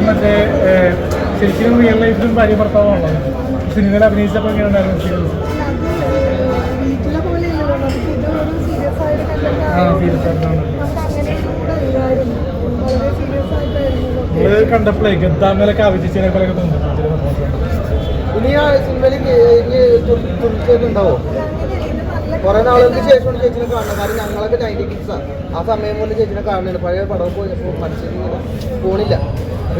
മറ്റേ ശരിക്കും റിയൽ ലൈഫിലും ഭാര്യ ഭർത്താവാണല്ലോ സിനിമയിൽ അഭിനയിച്ചപ്പോൾ എങ്ങനെ ഉണ്ടായിരുന്നു? നമ്മള് കണ്ടപ്പോഴേ ഗദ്ദാമേലൊക്കെ ആവശ്യിച്ചതിനെ പോലെയൊക്കെ തോന്നുന്നു. ഇനി ആ സിനിമയിൽ ഉണ്ടാവോ? കുറെ നാളുകൾക്ക് ശേഷമാണ് ചേച്ചിനെ കാണുന്നത്. കാരണം ഞങ്ങളൊക്കെ 90 കിഡ്സാണ്. ആ സമയം കൊണ്ട് ചേച്ചിനെ കാണുന്നുണ്ട്. പഴയ പടം പോയപ്പോൾ മനുഷ്യന് പോണില്ല.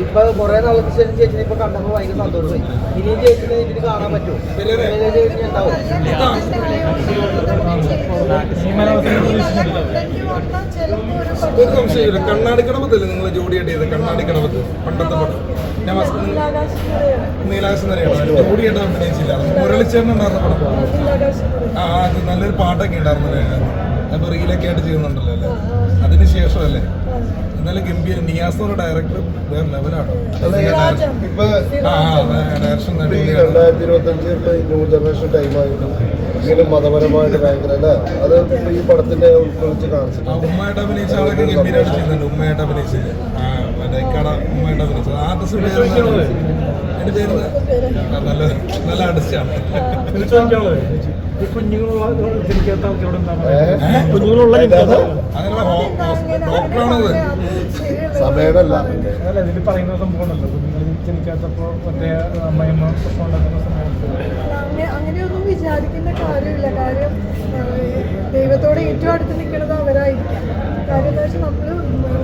ഇപ്പൊ കുറെ നാളുകൾക്ക് ശേഷം ചേച്ചിനെ ഇപ്പൊ കണ്ടപ്പോൾ ഭയങ്കര സന്തോഷമായി. ഇനിയും ചേച്ചിനെ ഇതിന് കാണാൻ പറ്റുമോ? ചേച്ചി ഉണ്ടാവും. കണ്ണാടിക്കടവത്തല്ലേ നിങ്ങൾ ജോഡിയായിട്ട് കണ്ണാടിക്കടവത്ത് പണ്ടത്തെ പടം നീലാകാശം തന്നെയാണ് ജോഡിയായിട്ട് അഭിനയിച്ചില്ല. മുരളിച്ചേട്ടൻ ഉണ്ടായിരുന്ന പടം. ആ അത് നല്ലൊരു പാട്ടൊക്കെ ഉണ്ടായിരുന്നല്ലേ? അപ്പൊ റീലൊക്കെ ആയിട്ട് ചെയ്യുന്നുണ്ടല്ലോ അല്ലേ? അതിന് ശേഷമല്ലേ എന്നാലും ഗംഭീര നിയാസോടെ ഡയറക്ടർ വേറെ ലെവലാണ്. ഡയറക്ഷൻ 2025 ന്യൂ ജനറേഷൻ ടൈമായിട്ടും ഇങ്ങനെ മതപരമായിട്ട് ഭയങ്കര അല്ലേ? അത് ഈ പടത്തിന്റെ ഉൾക്കൊള്ളിച്ച് കാണിച്ചിട്ടുണ്ട്. ഉമ്മയായിട്ട് അഭിനയിച്ച ആളൊക്കെ ഗംഭീരമായിട്ട് ചെയ്യുന്നുണ്ട്. ഉമ്മയായിട്ട് അഭിനയിച്ചില്ലേ? ഉമ്മയായിട്ട് അഭിനയിച്ചത് ആർട്ടിസ്റ്റ് എന്റെ പേര് നല്ല നല്ല ആർട്ടിസ്റ്റാണ്. കുഞ്ഞുങ്ങളുള്ള ജനിക്കാത്ത ആൾക്കാരോട് ഡോക്ടറാണത്. സമയമല്ല അല്ല ഇതിൽ പറയുന്ന സംഭവമാണല്ലോ. കുഞ്ഞുങ്ങൾ ജനിക്കാത്തപ്പോൾ മറ്റേ അമ്മയമ്മ പ്രശ്നം ഉണ്ടാക്കുന്ന സമയത്ത് അങ്ങനെയൊന്നും വിചാരിക്കേണ്ട കാര്യമില്ല. കാര്യം ദൈവത്തോടെ ഏറ്റവും അടുത്ത് നിൽക്കുന്നത് അവരായിരിക്കാം. കാര്യം എന്താ വെച്ചാൽ നമ്മൾ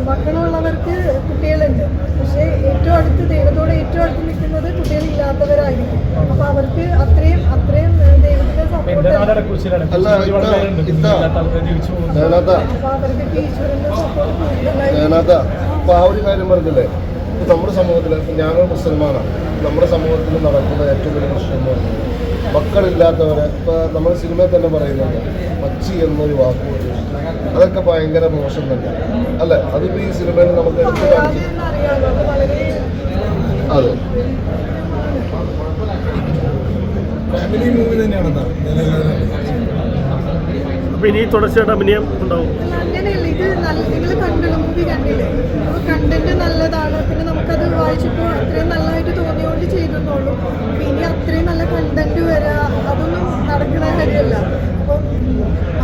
മക്കളുള്ളവർക്ക് കുട്ടികളുണ്ട്. പക്ഷേ ഏറ്റവും അടുത്ത് ദൈവത്തോടെ ഏറ്റവും അടുത്ത് നിൽക്കുന്നത് കുട്ടികളില്ലാത്തവരായിരിക്കും. അപ്പോൾ അവർക്ക് അത്രയും ദൈവത്തിന്റെ സപ്പോർട്ട് അപ്പൊ അവർക്ക് ഈശ്വരന്റെ സപ്പോർട്ട് കൂടുതലായി. അപ്പൊ ആ ഒരു കാര്യം പറഞ്ഞില്ലേ, നമ്മുടെ സമൂഹത്തിൽ ഞങ്ങൾ മുസൽമാനാണ്. നമ്മുടെ സമൂഹത്തിൽ നടക്കുന്ന ഏറ്റവും വലിയ പ്രശ്നം എന്ന് പറയുന്നത് മക്കളില്ലാത്തവരെ ഇപ്പൊ നമ്മൾ സിനിമയിൽ തന്നെ പറയുന്നുണ്ട് മച്ചി എന്നൊരു വാക്ക് അതൊക്കെ ഭയങ്കര മോശം തന്നെ അല്ലെ? അതിപ്പോ ഈ സിനിമയിൽ നമുക്ക് എടുത്ത് കാണിച്ചു. അതെ ഫാമിലി മൂവി തന്നെയാണ്. അപ്പൊ ഇനി തുടർച്ചയായിട്ട് അഭിനയം ഉണ്ടാവും. അങ്ങനെയല്ല, ഇത് നിങ്ങൾ കണ്ടുള്ള മൂവി കണ്ടില്ലേ? കണ്ടന്റ് നല്ലതാണ്. പിന്നെ നമുക്കത് വായിച്ചപ്പോൾ അത്രയും നല്ലതായിട്ട് തോന്നിയോണ്ട് ചെയ്തെന്നുള്ളൂ. ഇനി അത്രയും നല്ല കണ്ടന്റ് വരാ അതൊന്നും നടക്കുന്ന കാര്യമല്ല. അപ്പം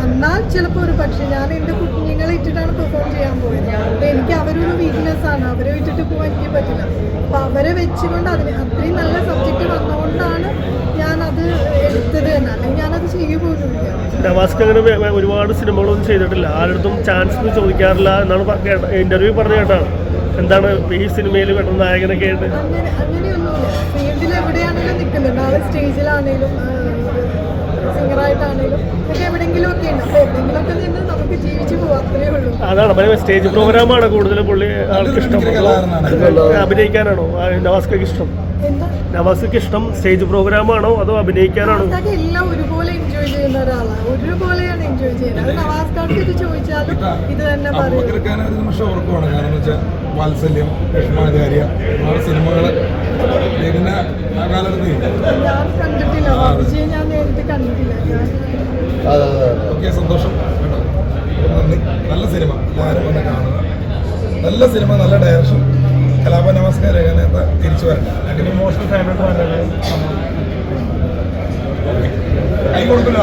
എന്നാൽ ചിലപ്പോൾ ഒരു പക്ഷേ ഞാൻ എൻ്റെ കുഞ്ഞുങ്ങളെ ഇട്ടിട്ടാണ് പെർഫോം ചെയ്യാൻ പോയത്. അപ്പം എനിക്ക് അവരൊരു വീക്ക്നെസ്സാണ്. അവരെ വിട്ടിട്ട് പോകാൻ എനിക്ക് പറ്റില്ല. അപ്പം അവരെ വെച്ചുകൊണ്ട് അത്രയും നല്ല സബ്ജക്റ്റ് വന്നുകൊണ്ടാണ് ഞാനത് എടുത്തത് തന്നെ. അല്ലെങ്കിൽ ഞാനത് ചെയ്യുപോലുമില്ല. നവാസ്ക്ക് അങ്ങനെ ഒരുപാട് സിനിമകളൊന്നും ചെയ്തിട്ടില്ല. ആരുടെ ചാൻസ് ചോദിക്കാറില്ല എന്നാണ് ഇന്റർവ്യൂ പറഞ്ഞു കേട്ടാണ്. എന്താണ് ഈ സിനിമയിൽ പെട്ടെന്ന് നായകനൊക്കെ ആയിട്ട്? അങ്ങനെയൊന്നുമില്ല. ഫീൽഡിൽ എവിടെയാണെങ്കിലും നിൽക്കുന്നുണ്ട്. ആൾ സ്റ്റേജിലാണേലും സിംഗറായിട്ടാണേലും ഒക്കെ എവിടെയെങ്കിലും ഒക്കെ ഉണ്ട്. അപ്പോൾ എവിടെയെങ്കിലുമൊക്കെ നിന്ന് നമുക്ക് ജീവിച്ചു പോകാം. അത്രേ ഉള്ളൂ. അതാണ് സ്റ്റേജ് പ്രോഗ്രാമാണ് കൂടുതലും പുള്ളി ആൾക്ക് ഇഷ്ടം. അഭിനയിക്കാനാണോ നവാസ്ക്ക് ഇഷ്ടം? നവാസ്ക്ക് ഇഷ്ടം സ്റ്റേജ് പ്രോഗ്രാമാണോ അതോ അഭിനയിക്കാനാണോ? എല്ലാം ഒരുപോലെ എൻജോയ് ചെയ്യുന്ന ഒരാളാണ്. ഒരുപോലെയാണ് എൻജോയ് ചെയ്യുന്നത്. നവാസ്ക്കാർക്ക് ഇത് ചോദിച്ചാലും ഇത് തന്നെ പറയും. ഓർക്കുവാണ്. കാരണം വെച്ചാൽ വാത്സല്യം, ലക്ഷ്മാചാര്യ സിനിമകള് പിന്നെ ആ കാലഘട്ടത്തിൽ ഞാൻ കണ്ടിട്ടില്ല. വിജയം ഞാൻ നേരിട്ട് കണ്ടിട്ടില്ല. ഓക്കെ, സന്തോഷം. നന്ദി. നല്ല സിനിമ എല്ലാവരും വന്ന് കാണുക. നല്ല സിനിമ, നല്ല ഡയറക്ഷൻ. കലാപ നമസ്കാരം രംഗത്ത് തിരിച്ചു വരണം. അങ്ങനെ ഇമോഷണൽ ഫാമിലി കൈ കൊടുക്കില്ല.